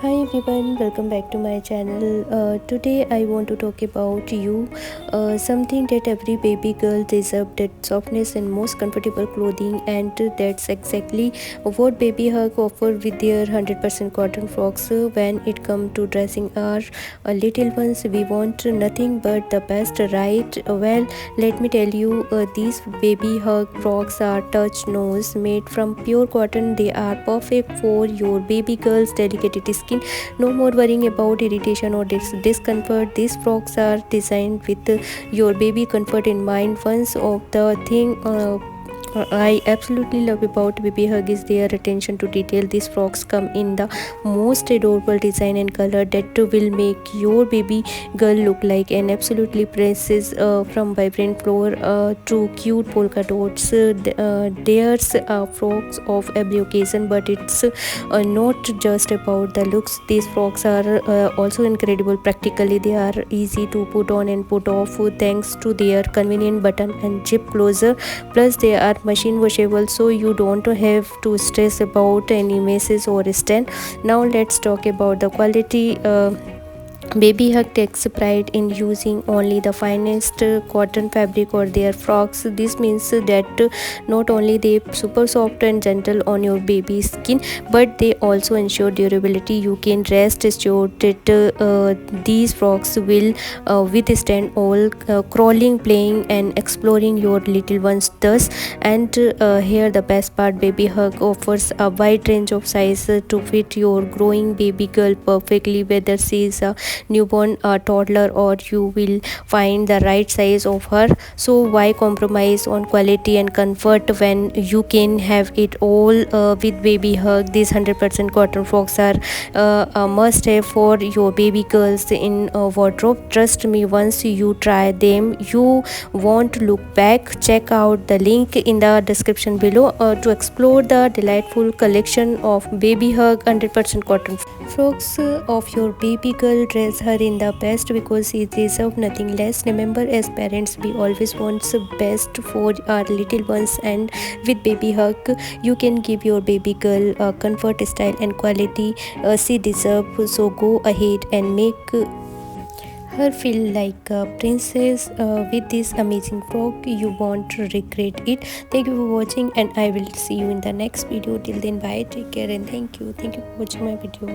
Hi everyone, welcome back to my channel. Today I want to talk about something that every baby girl deserves, that softness and most comfortable clothing, and that's exactly what Baby Hug offer with their 100% cotton frocks. When it comes to dressing our little ones, we want nothing but the best, right? Well, let me tell you, these Baby Hug frocks are touch nose made from pure cotton. They are perfect for your baby girl's delicate skin. No more worrying about irritation or discomfort. These frocks are designed with your baby comfort in mind. Once of the thing I absolutely love about Baby Hug is their attention to detail. These frocks come in the most adorable design and color that will make your baby girl look like an absolutely princess. From vibrant flower to cute polka dots, there's frocks of every occasion. But it's not just about the looks. These frocks are also incredible practically. They are easy to put on and put off thanks to their convenient button and zip closure. Plus they are machine washable, so you don't have to stress about any messes or stain. Now let's talk about the quality. Baby Hug takes pride in using only the finest cotton fabric or their frocks. This means that not only they super soft and gentle on your baby's skin, but they also ensure durability. You can rest assured that these frocks will withstand all crawling, playing, and exploring your little ones. Thus, and here the best part: Baby Hug offers a wide range of sizes to fit your growing baby girl perfectly, whether she is a newborn, a toddler, or you will find the right size of her. So why compromise on quality and comfort when you can have it all with Baby Hug? These 100% cotton frocks are a must have for your baby girls in a wardrobe. Trust me, once you try them you won't look back. Check out the link in the description below to explore the delightful collection of Baby Hug 100% cotton frocks of your baby girl. Dress her in the best because she deserves nothing less. Remember, as parents, we always want the best for our little ones, and with Baby Hug, you can give your baby girl comfort, style, and quality she deserves. So go ahead and make her feel like a princess with this amazing frock. You won't regret it. Thank you for watching, and I will see you in the next video. Till then, bye, take care, and thank you for watching my video.